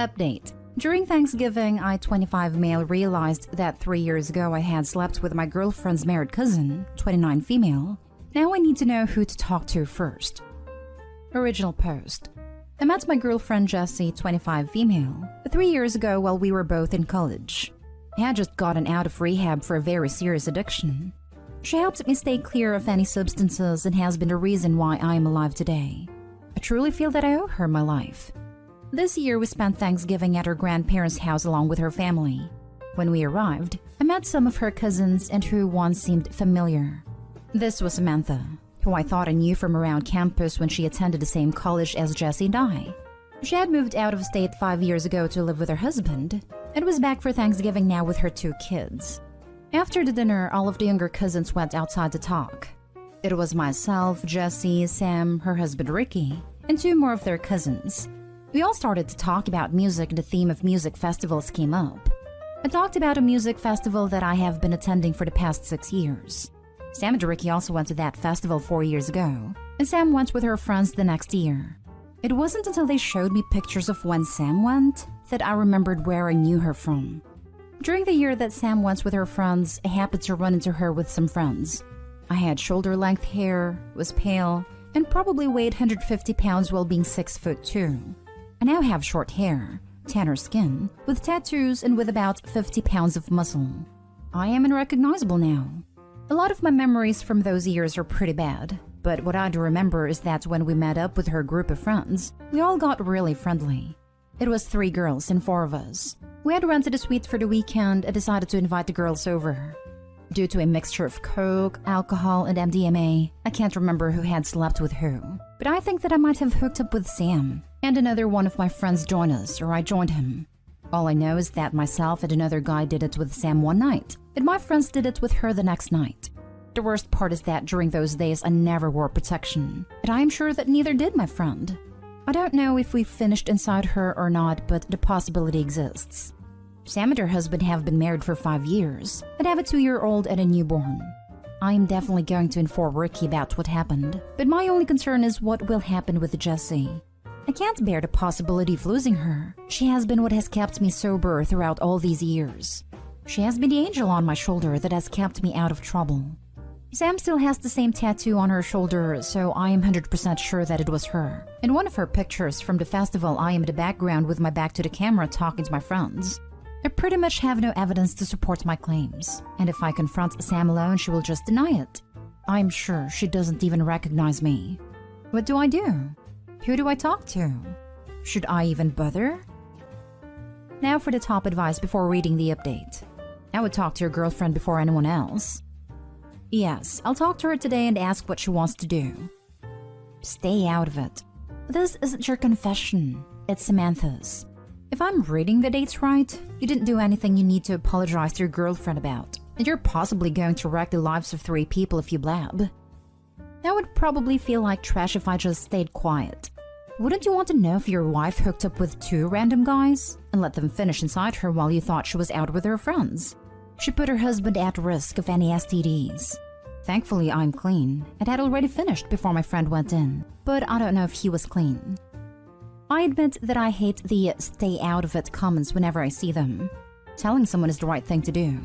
Update. During Thanksgiving, I, 25 male, realized that 3 years ago I had slept with my girlfriend's married cousin, 29 female. Now I need to know who to talk to first. Original post. I met my girlfriend Jessie, 25 female, 3 years ago while we were both in college. I had just gotten out of rehab for a very serious addiction. She helped me stay clear of any substances and has been the reason why I am alive today. I truly feel that I owe her my life. This year we spent Thanksgiving at her grandparents' house along with her family. When we arrived, I met some of her cousins and who once seemed familiar. This was Samantha, who I thought I knew from around campus when she attended the same college as Jessie and I. She had moved out of state 5 years ago to live with her husband and was back for Thanksgiving now with her 2 kids. After the dinner, all of the younger cousins went outside to talk. It was myself, Jessie, Sam, her husband Ricky, and 2 more of their cousins. We all started to talk about music and the theme of music festivals came up. I talked about a music festival that I have been attending for the past 6 years. Sam and Ricky also went to that festival 4 years ago, and Sam went with her friends the next year. It wasn't until they showed me pictures of when Sam went that I remembered where I knew her from. During the year that Sam went with her friends, I happened to run into her with some friends. I had shoulder-length hair, was pale, and probably weighed 150 pounds while being 6'2". I now have short hair, tanner skin, with tattoos and with about 50 pounds of muscle. I am unrecognizable now. A lot of my memories from those years are pretty bad, but what I do remember is that when we met up with her group of friends, we all got really friendly. It was 3 girls and 4 of us. We had rented a suite for the weekend and decided to invite the girls over. Due to a mixture of coke, alcohol, and MDMA, I can't remember who had slept with who, but I think that I might have hooked up with Sam, and another one of my friends joined us, or I joined him. All I know is that myself and another guy did it with Sam one night, and my friends did it with her the next night. The worst part is that during those days I never wore protection, and I am sure that neither did my friend. I don't know if we finished inside her or not, but the possibility exists. Sam and her husband have been married for 5 years and have a 2-year-old and a newborn. I am definitely going to inform Ricky about what happened, but my only concern is what will happen with Jessie. I can't bear the possibility of losing her. She has been what has kept me sober throughout all these years. She has been the angel on my shoulder that has kept me out of trouble. Sam still has the same tattoo on her shoulder, so I am 100% sure that it was her. In one of her pictures from the festival, I am in the background with my back to the camera talking to my friends. I pretty much have no evidence to support my claims, and if I confront Sam alone, she will just deny it. I'm sure she doesn't even recognize me. What do I do? Who do I talk to? Should I even bother? Now for the top advice before reading the update. I would talk to your girlfriend before anyone else. Yes, I'll talk to her today and ask what she wants to do. Stay out of it. This isn't your confession, it's Samantha's. If I'm reading the dates right, you didn't do anything you need to apologize to your girlfriend about, and you're possibly going to wreck the lives of 3 people if you blab. That would probably feel like trash if I just stayed quiet. Wouldn't you want to know if your wife hooked up with 2 random guys and let them finish inside her while you thought she was out with her friends? She put her husband at risk of any STDs. Thankfully, I'm clean and had already finished before my friend went in, but I don't know if he was clean. I admit that I hate the stay out of it comments whenever I see them. Telling someone is the right thing to do.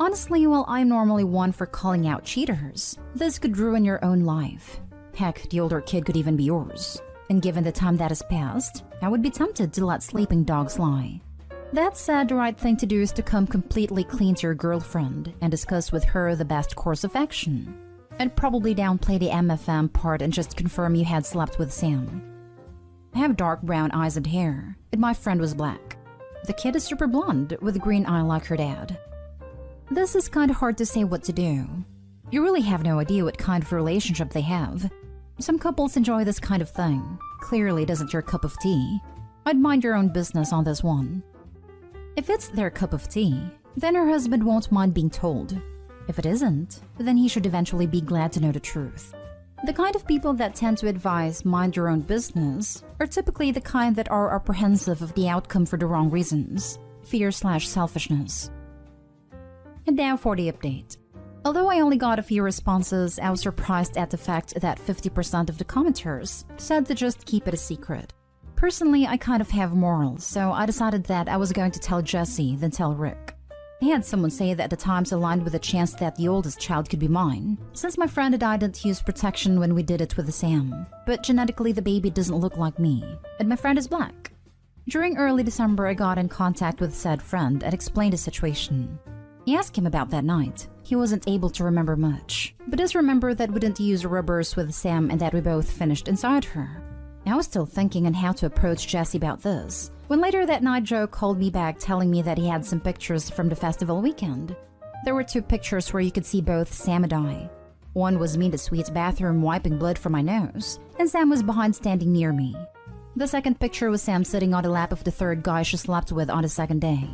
Honestly, while I'm normally one for calling out cheaters, this could ruin your own life. Heck, the older kid could even be yours. And given the time that has passed, I would be tempted to let sleeping dogs lie. That said, the right thing to do is to come completely clean to your girlfriend and discuss with her the best course of action. I'd probably downplay the MFM part and just confirm you had slept with Sam. I have dark brown eyes and hair, and my friend was black. The kid is super blonde with a green eye like her dad. This is kind of hard to say what to do. You really have no idea what kind of relationship they have. Some couples enjoy this kind of thing. Clearly it isn't your cup of tea. I'd mind your own business on this one. If it's their cup of tea, then her husband won't mind being told. If it isn't, then he should eventually be glad to know the truth. The kind of people that tend to advise mind your own business are typically the kind that are apprehensive of the outcome for the wrong reasons, fear/selfishness. And now for the update. Although I only got a few responses, I was surprised at the fact that 50% of the commenters said to just keep it a secret. Personally, I kind of have morals, so I decided that I was going to tell Jesse, then tell Rick. I had someone say that the times aligned with the chance that the oldest child could be mine, since my friend and I didn't use protection when we did it with Sam. But genetically, the baby doesn't look like me, and my friend is black. During early December, I got in contact with said friend and explained the situation. I asked him about that night. He wasn't able to remember much, but does remember that we didn't use rubbers with Sam and that we both finished inside her. I was still thinking on how to approach Jesse about this, when later that night Joe called me back telling me that he had some pictures from the festival weekend. There were 2 pictures where you could see both Sam and I. One was me in the suite's bathroom wiping blood from my nose, and Sam was behind standing near me. The second picture was Sam sitting on the lap of the third guy she slept with on the second day.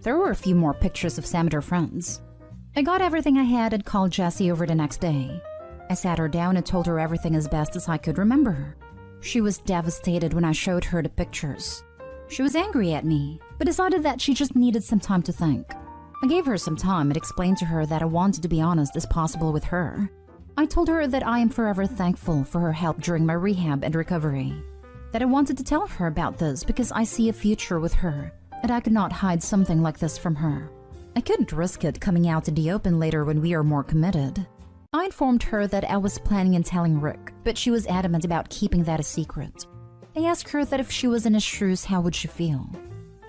There were a few more pictures of Sam and her friends. I got everything I had and called Jessie over the next day. I sat her down and told her everything as best as I could remember. She was devastated when I showed her the pictures. She was angry at me, but decided that she just needed some time to think. I gave her some time and explained to her that I wanted to be honest as possible with her. I told her that I am forever thankful for her help during my rehab and recovery. That I wanted to tell her about this because I see a future with her, and I could not hide something like this from her. I couldn't risk it coming out in the open later when we are more committed. I informed her that I was planning on telling Rick, but she was adamant about keeping that a secret. I asked her that if she was in his shoes, how would she feel?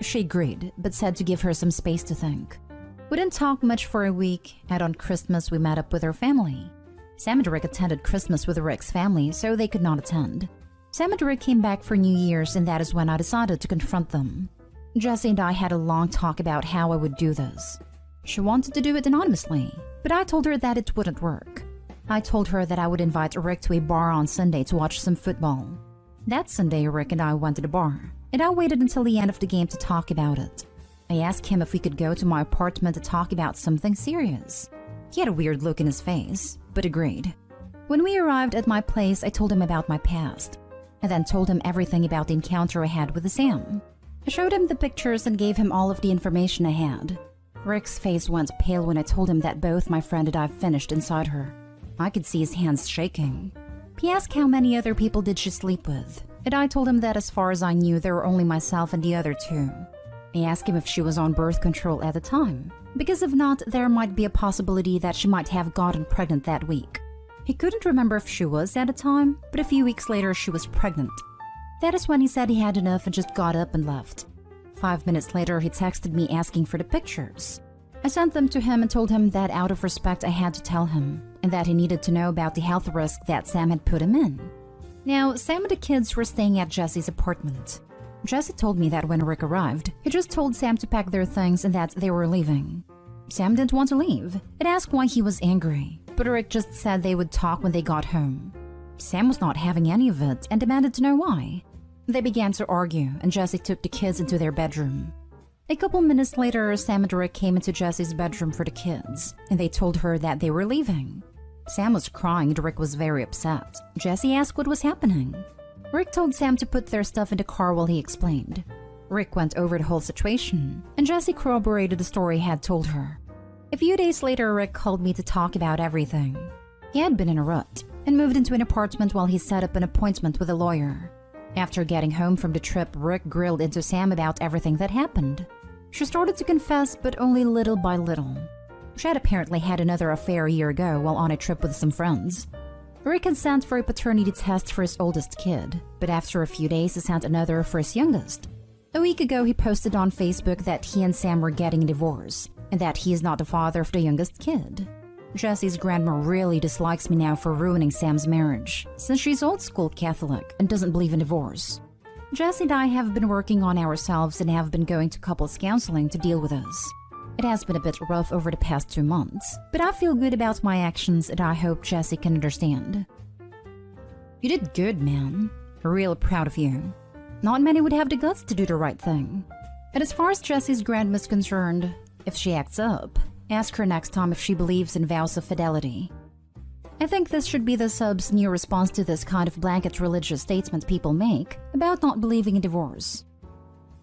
She agreed, but said to give her some space to think. We didn't talk much for a week, and on Christmas we met up with her family. Sam and Rick attended Christmas with Rick's family, so they could not attend. Sam and Rick came back for New Year's, and that is when I decided to confront them. Jesse and I had a long talk about how I would do this. She wanted to do it anonymously, but I told her that it wouldn't work. I told her that I would invite Rick to a bar on Sunday to watch some football. That Sunday, Rick and I went to the bar, and I waited until the end of the game to talk about it. I asked him if we could go to my apartment to talk about something serious. He had a weird look in his face, but agreed. When we arrived at my place, I told him about my past. I then told him everything about the encounter I had with Sam. I showed him the pictures and gave him all of the information I had. Rick's face went pale when I told him that both my friend and I finished inside her. I could see his hands shaking. He asked how many other people did she sleep with, and I told him that as far as I knew, there were only myself and the other 2. I asked him if she was on birth control at the time, because if not, there might be a possibility that she might have gotten pregnant that week. He couldn't remember if she was at the time, but a few weeks later she was pregnant. That is when he said he had enough and just got up and left. 5 minutes later, he texted me asking for the pictures. I sent them to him and told him that out of respect I had to tell him, and that he needed to know about the health risk that Sam had put him in. Now, Sam and the kids were staying at Jesse's apartment. Jesse told me that when Rick arrived, he just told Sam to pack their things and that they were leaving. Sam didn't want to leave and asked why he was angry, but Rick just said they would talk when they got home. Sam was not having any of it and demanded to know why. They began to argue, and Jesse took the kids into their bedroom. A couple minutes later, Sam and Rick came into Jesse's bedroom for the kids, and they told her that they were leaving. Sam was crying and Rick was very upset. Jesse asked what was happening. Rick told Sam to put their stuff in the car while he explained. Rick went over the whole situation, and Jesse corroborated the story he had told her. A few days later, Rick called me to talk about everything. He had been in a rut and moved into an apartment while he set up an appointment with a lawyer. After getting home from the trip, Rick grilled into Sam about everything that happened. She started to confess, but only little by little. She had apparently had another affair a year ago while on a trip with some friends. Rick had sent for a paternity test for his oldest kid, but after a few days he sent another for his youngest. A week ago he posted on Facebook that he and Sam were getting a divorce, and that he is not the father of the youngest kid. Jesse's grandma really dislikes me now for ruining Sam's marriage, since she's old school Catholic and doesn't believe in divorce. Jesse and I have been working on ourselves and have been going to couples counseling to deal with this. It has been a bit rough over the past 2 months, but I feel good about my actions and I hope Jesse can understand. You did good, man. Real proud of you. Not many would have the guts to do the right thing. And as far as Jesse's grandma is concerned, if she acts up, ask her next time if she believes in vows of fidelity. I think this should be the sub's new response to this kind of blanket religious statement people make about not believing in divorce.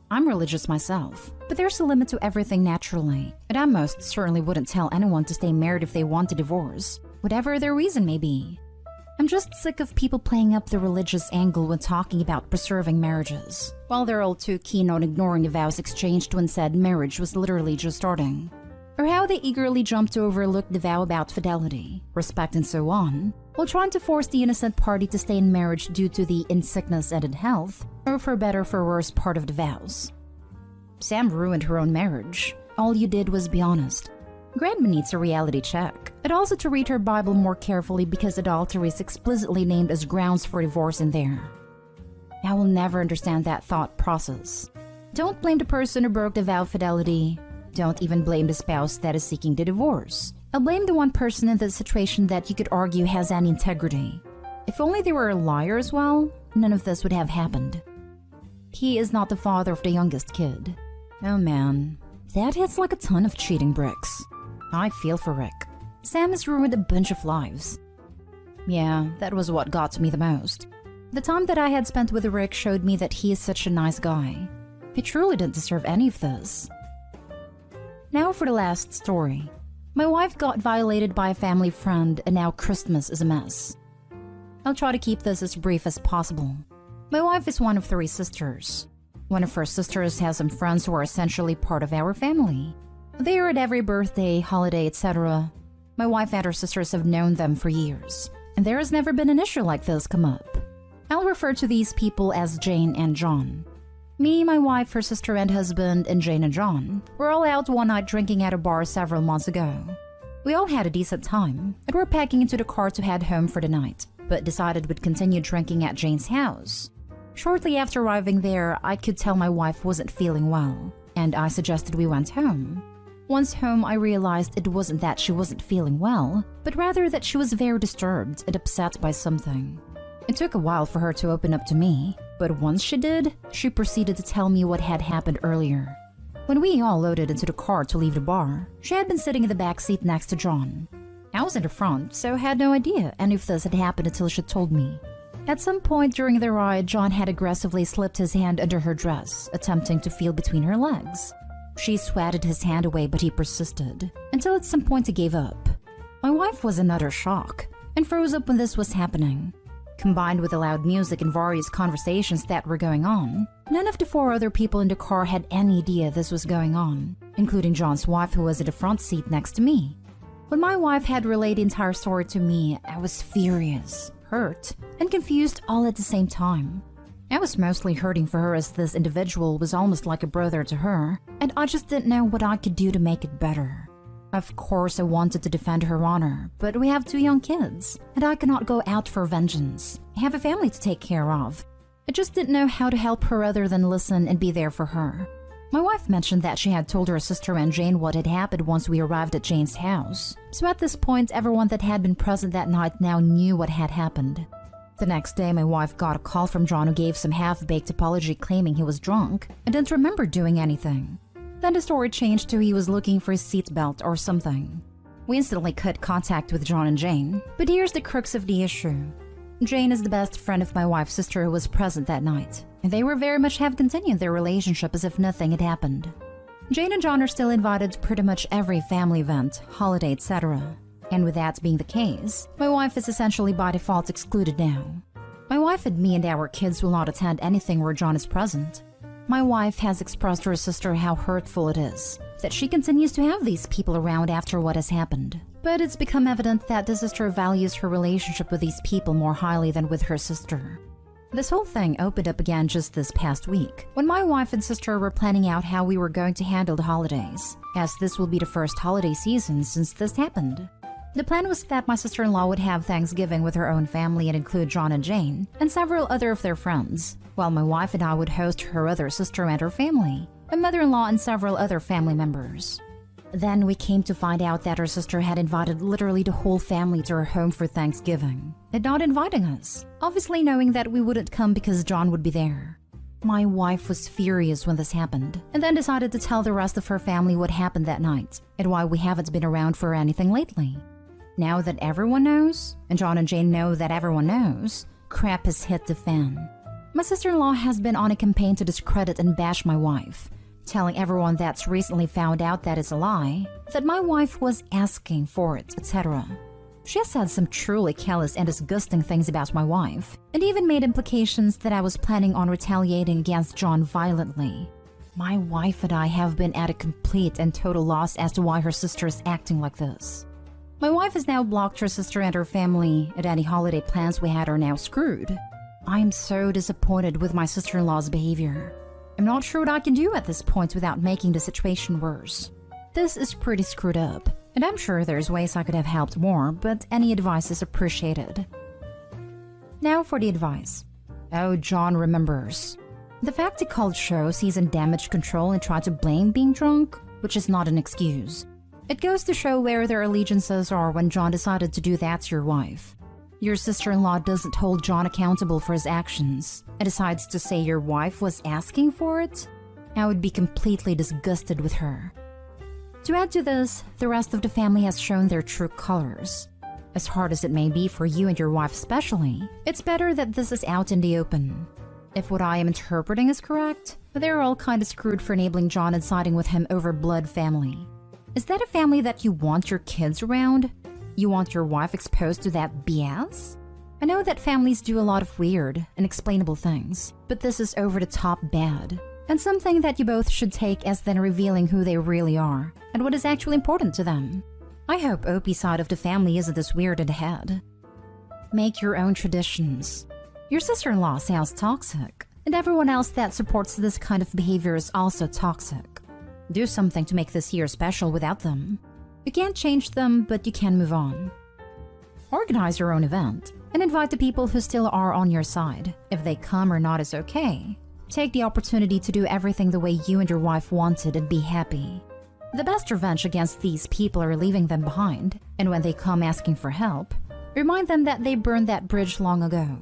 I'm religious myself, but there's a limit to everything naturally, and I most certainly wouldn't tell anyone to stay married if they want a divorce, whatever their reason may be. I'm just sick of people playing up the religious angle when talking about preserving marriages, while they're all too keen on ignoring the vows exchanged when said marriage was literally just starting. Or how they eagerly jump to overlook the vow about fidelity, respect and so on, while trying to force the innocent party to stay in marriage due to the in sickness and in health, or for better or for worse part of the vows. Sam ruined her own marriage. All you did was be honest. Grandma needs a reality check, and also to read her Bible more carefully because adultery is explicitly named as grounds for divorce in there. I will never understand that thought process. Don't blame the person who broke the vow of fidelity. Don't even blame the spouse that is seeking the divorce. I'll blame the one person in this situation that you could argue has any integrity. If only they were a liar as well, none of this would have happened. He is not the father of the youngest kid. Oh man, that hits like a ton of cheating bricks. I feel for Rick. Sam has ruined a bunch of lives. Yeah, that was what got to me the most. The time that I had spent with Rick showed me that he is such a nice guy. He truly didn't deserve any of this. Now for the last story. My wife got violated by a family friend and now Christmas is a mess. I'll try to keep this as brief as possible. My wife is one of 3 sisters. One of her sisters has some friends who are essentially part of our family. They are at every birthday, holiday, etc. My wife and her sisters have known them for years, and there has never been an issue like this come up. I'll refer to these people as Jane and John. Me, my wife, her sister and husband, and Jane and John were all out one night drinking at a bar several months ago. We all had a decent time, and were packing into the car to head home for the night, but decided we'd continue drinking at Jane's house. Shortly after arriving there, I could tell my wife wasn't feeling well, and I suggested we went home. Once home, I realized it wasn't that she wasn't feeling well, but rather that she was very disturbed and upset by something. It took a while for her to open up to me, but once she did, she proceeded to tell me what had happened earlier. When we all loaded into the car to leave the bar, she had been sitting in the back seat next to John. I was in the front, so had no idea any of this had happened until she told me. At some point during the ride, John had aggressively slipped his hand under her dress, attempting to feel between her legs. She swatted his hand away, but he persisted, until at some point he gave up. My wife was in utter shock, and froze up when this was happening. Combined with the loud music and various conversations that were going on, none of the 4 other people in the car had any idea this was going on, including John's wife who was in the front seat next to me. When my wife had relayed the entire story to me, I was furious, hurt, and confused all at the same time. I was mostly hurting for her as this individual was almost like a brother to her, and I just didn't know what I could do to make it better. Of course, I wanted to defend her honor, but we have 2 young kids, and I cannot go out for vengeance. I have a family to take care of. I just didn't know how to help her other than listen and be there for her. My wife mentioned that she had told her sister and Jane what had happened once we arrived at Jane's house, so at this point, everyone that had been present that night now knew what had happened. The next day, my wife got a call from John who gave some half-baked apology claiming he was drunk and didn't remember doing anything. Then the story changed to he was looking for his seatbelt or something. We instantly cut contact with John and Jane, but here's the crux of the issue. Jane is the best friend of my wife's sister who was present that night, and they were very much have continued their relationship as if nothing had happened. Jane and John are still invited to pretty much every family event, holiday, etc. And with that being the case, my wife is essentially by default excluded now. My wife and me and our kids will not attend anything where John is present. My wife has expressed to her sister how hurtful it is that she continues to have these people around after what has happened. But it's become evident that the sister values her relationship with these people more highly than with her sister. This whole thing opened up again just this past week, when my wife and sister were planning out how we were going to handle the holidays, as this will be the first holiday season since this happened. The plan was that my sister-in-law would have Thanksgiving with her own family and include John and Jane and several other of their friends, while my wife and I would host her other sister and her family, my mother-in-law and several other family members. Then we came to find out that her sister had invited literally the whole family to her home for Thanksgiving, and not inviting us, obviously knowing that we wouldn't come because John would be there. My wife was furious when this happened, and then decided to tell the rest of her family what happened that night, and why we haven't been around for anything lately. Now that everyone knows, and John and Jane know that everyone knows, crap has hit the fan. My sister-in-law has been on a campaign to discredit and bash my wife, telling everyone that's recently found out that it's a lie, that my wife was asking for it, etc. She has said some truly callous and disgusting things about my wife, and even made implications that I was planning on retaliating against John violently. My wife and I have been at a complete and total loss as to why her sister is acting like this. My wife has now blocked her sister and her family, and any holiday plans we had are now screwed. I am so disappointed with my sister-in-law's behavior. I'm not sure what I can do at this point without making the situation worse. This is pretty screwed up, and I'm sure there's ways I could have helped more, but any advice is appreciated. Now for the advice. Oh, John remembers. The fact he called shows he's in damage control and tried to blame being drunk, which is not an excuse. It goes to show where their allegiances are when John decided to do that to your wife. Your sister-in-law doesn't hold John accountable for his actions and decides to say your wife was asking for it? I would be completely disgusted with her. To add to this, the rest of the family has shown their true colors. As hard as it may be for you and your wife especially, it's better that this is out in the open. If what I am interpreting is correct, they're all kinda screwed for enabling John and siding with him over blood family. Is that a family that you want your kids around? You want your wife exposed to that BS? I know that families do a lot of weird, unexplainable things, but this is over-the-top bad, and something that you both should take as then revealing who they really are and what is actually important to them. I hope Opie's side of the family isn't as weird in the head. Make your own traditions. Your sister-in-law sounds toxic, and everyone else that supports this kind of behavior is also toxic. Do something to make this year special without them. You can't change them, but you can move on. Organize your own event and invite the people who still are on your side. If they come or not is okay. Take the opportunity to do everything the way you and your wife wanted and be happy. The best revenge against these people are leaving them behind, and when they come asking for help, remind them that they burned that bridge long ago.